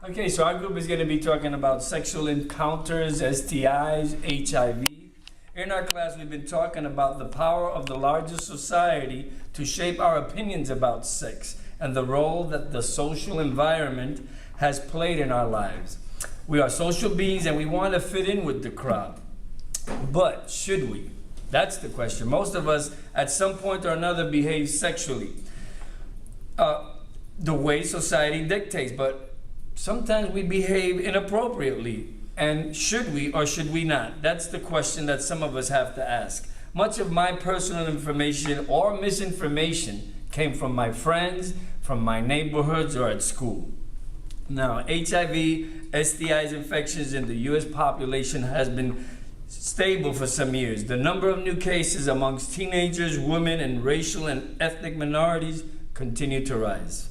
Okay, so our group is going to be talking about sexual encounters, STIs, HIV. In our class, we've been talking about the power of the larger society to shape our opinions about sex and the role that the social environment has played in our lives. We are social beings and we want to fit in with the crowd. But should we? That's the question. Most of us, at some point or another, behave sexually the way society dictates, but sometimes we behave inappropriately. And should we or should we not? That's the question that some of us have to ask. Much of my personal information or misinformation came from my friends, from my neighborhoods, or at school. Now, HIV, STIs infections in the US population has been stable for some years. The number of new cases amongst teenagers, women, and racial and ethnic minorities continue to rise.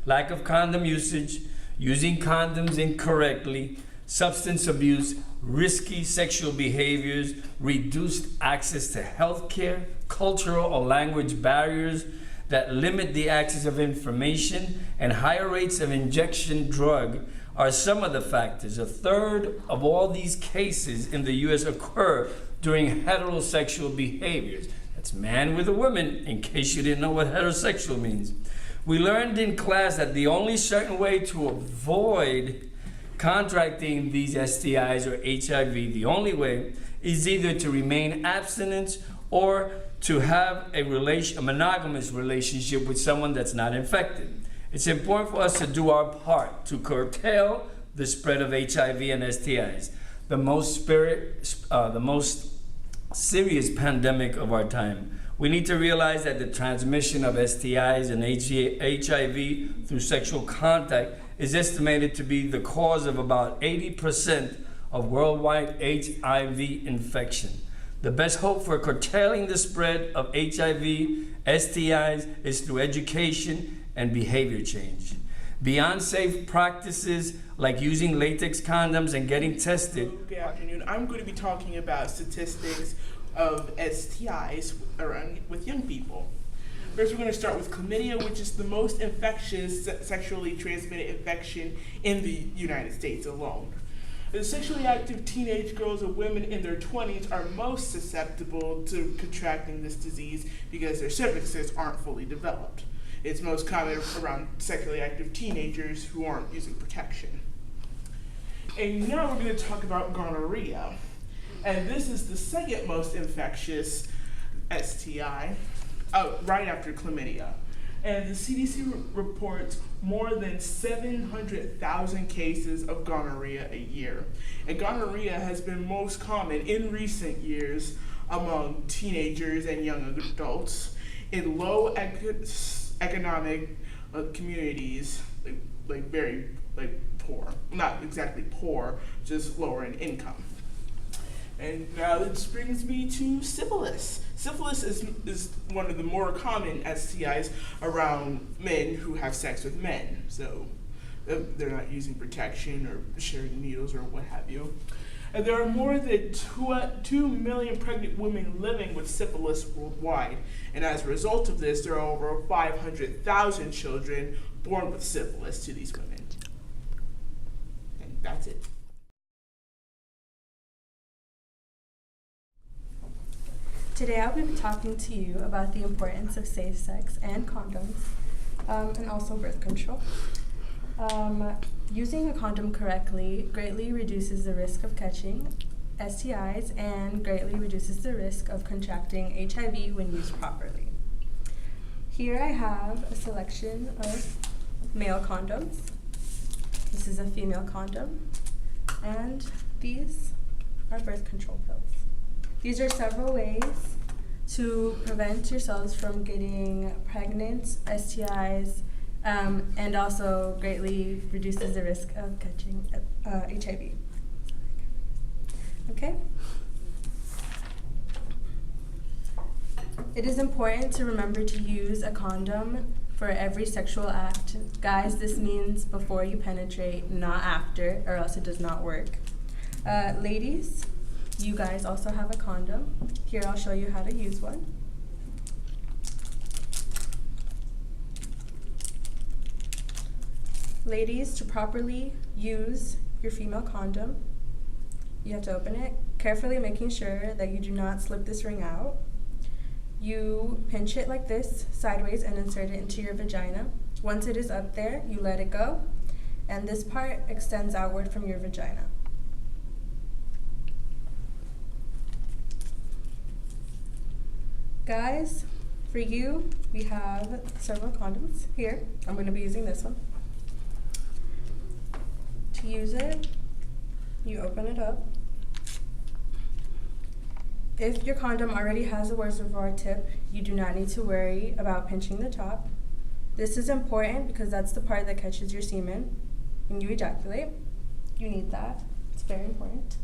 Lack of condom usage, using condoms incorrectly, substance abuse, risky sexual behaviors, reduced access to health care, cultural or language barriers that limit the access of information, and higher rates of injection drug are some of the factors. A third of all these cases in the US occur during heterosexual behaviors. That's man with a woman, in case you didn't know what heterosexual means. We learned in class that the only certain way to avoid contracting these STIs or HIV, the only way, is either to remain abstinent or to have a monogamous relationship with someone that's not infected. It's important for us to do our part to curtail the spread of HIV and STIs, the most serious pandemic of our time. We need to realize that the transmission of STIs and HIV through sexual contact is estimated to be the cause of about 80% of worldwide HIV infection. The best hope for curtailing the spread of HIV, STIs is through education and behavior change. Beyond safe practices like using latex condoms and getting tested. Good afternoon. I'm going to be talking about statistics of STIs with young people. First, we're going to start with chlamydia, which is the most infectious sexually transmitted infection in the United States alone. The sexually active teenage girls and women in their 20s are most susceptible to contracting this disease because their cervixes aren't fully developed. It's most common around sexually active teenagers who aren't using protection. And now we're going to talk about gonorrhea. And this is the second most infectious STI, right after chlamydia. And the CDC reports more than 700,000 cases of gonorrhea a year. And gonorrhea has been most common in recent years among teenagers and young adults in low economic communities, very poor. Not exactly poor, just lower in income. And now this brings me to syphilis. Syphilis is one of the more common STIs around men who have sex with men. So they're not using protection or sharing needles or what have you. And there are more than 2 million pregnant women living with syphilis worldwide. And as a result of this, there are over 500,000 children born with syphilis to these women. And that's it. Today I'll be talking to you about the importance of safe sex and condoms, and also birth control. Using a condom correctly greatly reduces the risk of catching STIs and greatly reduces the risk of contracting HIV when used properly. Here I have a selection of male condoms. This is a female condom, and these are birth control pills. These are several ways to prevent yourselves from getting pregnant, STIs, and also greatly reduces the risk of catching HIV. Okay? It is important to remember to use a condom for every sexual act. Guys, this means before you penetrate, not after, or else it does not work. Ladies, you guys also have a condom. Here, I'll show you how to use one. Ladies, to properly use your female condom, you have to open it, carefully making sure that you do not slip this ring out. You pinch it like this, sideways, and insert it into your vagina. Once it is up there, you let it go, and this part extends outward from your vagina. Guys, for you, we have several condoms here. I'm going to be using this one. To use it, you open it up. If your condom already has a reservoir tip, you do not need to worry about pinching the top. This is important because that's the part that catches your semen when you ejaculate. You need that. It's very important.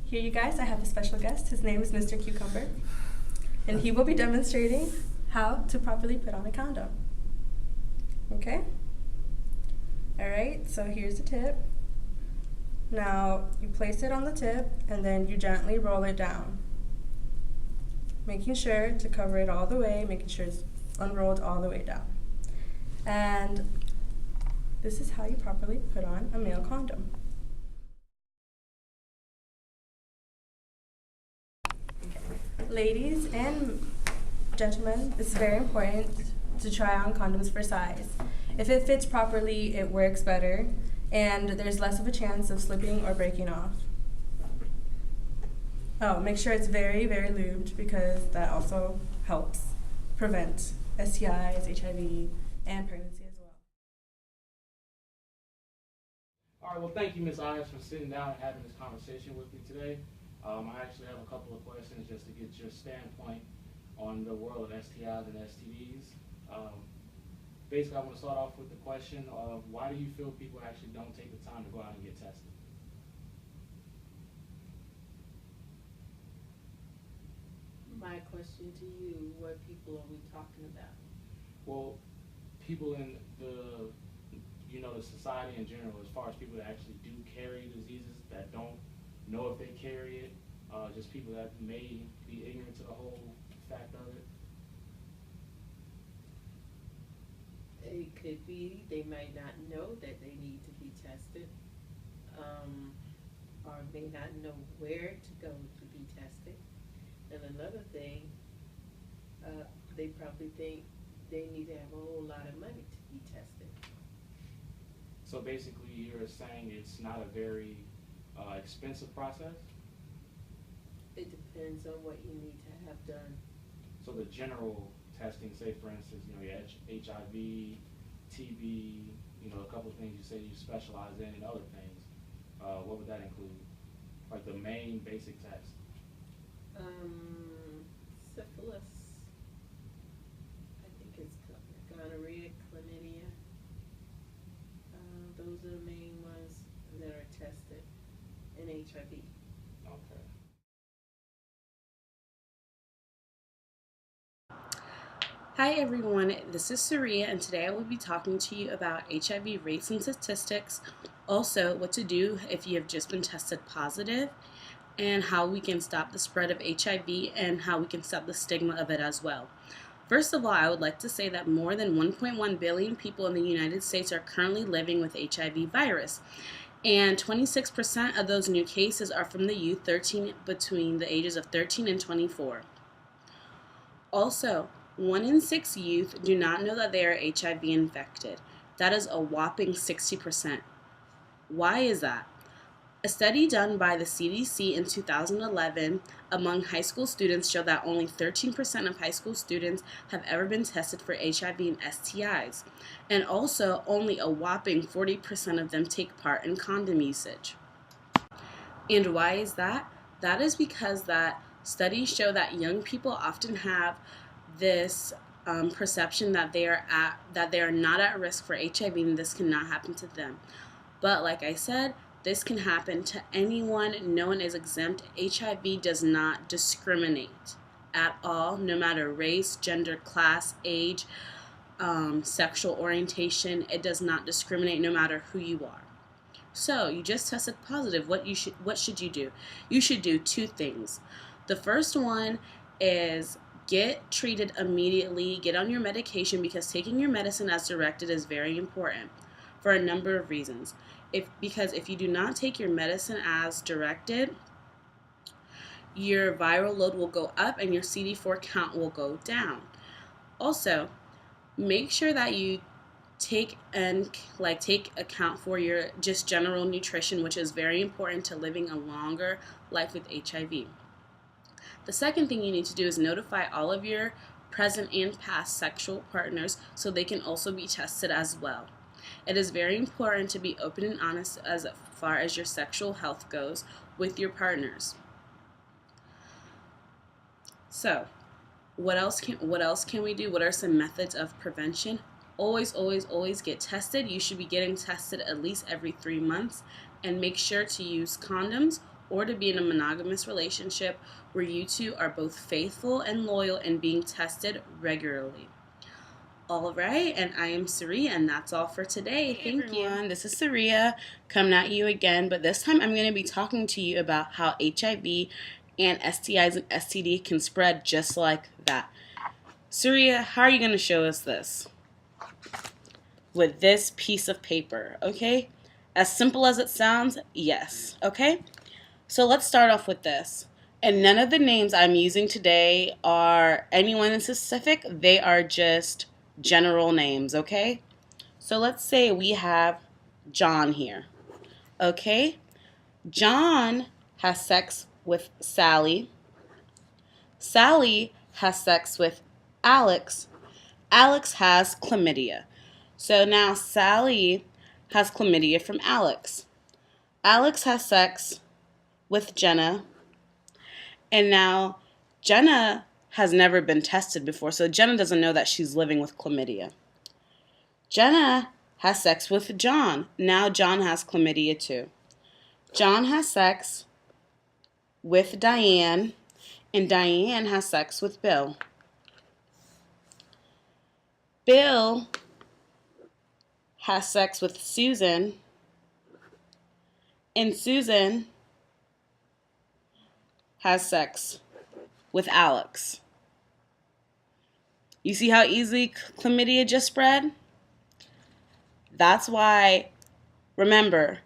Here, you guys, I have a special guest. His name is Mr. Cucumber, and he will be demonstrating how to properly put on a condom. Okay? All right, so here's the tip. Now, you place it on the tip, and then you gently roll it down, making sure to cover it all the way, making sure it's unrolled all the way down. And this is how you properly put on a male condom. Ladies and gentlemen, it's very important to try on condoms for size. If it fits properly, it works better, and there's less of a chance of slipping or breaking off. Oh, make sure it's very, very lubed, because that also helps prevent STIs, HIV, and pregnancy as well. All right, well, thank you, Ms. Ayers, for sitting down and having this conversation with me today. I actually have a couple of questions just to get your standpoint on the world of STIs and STDs. Basically, I want to start off with the question of why do you feel people actually don't take the time to go out and get tested? My question to you, what people are we talking about? Well, people in the, the society in general, as far as people that actually do carry diseases that don't know if they carry it, just people that may be ignorant to the whole fact of it. It could be they might not know that they need to be tested, or may not know where to go to be tested. And another thing, they probably think they need to have a whole lot of money to be tested. So basically, you're saying it's not a very expensive process? It depends on what you need to have done. So the general testing, say for instance, your HIV, TB, a couple of things you say you specialize in and other things, what would that include? Like the main basic test? Syphilis, I think it's gonorrhea, chlamydia. Those are the main ones that are tested, and HIV. Okay. Hi everyone, this is Saria, and today I will be talking to you about HIV rates and statistics, also what to do if you have just been tested positive, and how we can stop the spread of HIV and how we can stop the stigma of it as well. First of all, I would like to say that more than 1.1 billion people in the United States are currently living with HIV virus, and 26% of those new cases are from the youth between the ages of 13 and 24. Also, 1 in 6 youth do not know that they are HIV infected. That is a whopping 60%. Why is that? A study done by the CDC in 2011 among high school students showed that only 13% of high school students have ever been tested for HIV and STIs, and also only a whopping 40% of them take part in condom usage. And why is that? That is because that studies show that young people often have this perception that they are not at risk for HIV and this cannot happen to them. But like I said, this can happen to anyone. No one is exempt. HIV does not discriminate at all, no matter race, gender, class, age, sexual orientation. It does not discriminate no matter who you are. So you just tested positive. What should you do? You should do 2 things. The first one is get treated immediately. Get on your medication, because taking your medicine as directed is very important. for a number of reasons. Because if you do not take your medicine as directed, your viral load will go up and your CD4 count will go down. Also, make sure that you take account for your just general nutrition, which is very important to living a longer life with HIV. The second thing you need to do is notify all of your present and past sexual partners so they can also be tested as well. It is very important to be open and honest as far as your sexual health goes with your partners. So, what else can we do? What are some methods of prevention? Always get tested. You should be getting tested at least every 3 months, and make sure to use condoms or to be in a monogamous relationship where you two are both faithful and loyal and being tested regularly. All right, and I am Saria, and that's all for today. Thank you. This is Saria coming at you again, but this time I'm going to be talking to you about how HIV and STIs and STD can spread just like that. Saria, how are you going to show us this? With this piece of paper, okay? As simple as it sounds, yes, okay? So let's start off with this. And none of the names I'm using today are anyone in specific. They are just general names, okay? So let's say we have John here, okay? John has sex with Sally. Sally has sex with Alex. Alex has chlamydia. So now Sally has chlamydia from Alex. Alex has sex with Jenna. And now Jenna has never been tested before, so Jenna doesn't know that she's living with chlamydia. Jenna has sex with John. Now John has chlamydia too. John has sex with Diane, and Diane has sex with Bill. Bill has sex with Susan, and Susan has sex with Alex. You see how easily chlamydia just spread? That's why, remember,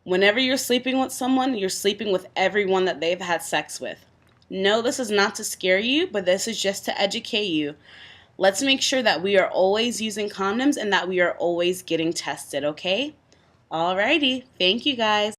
whenever you're sleeping with someone, you're sleeping with everyone that they've had sex with. No, this is not to scare you, but this is just to educate you. Let's make sure that we are always using condoms and that we are always getting tested, okay? Alrighty, thank you guys.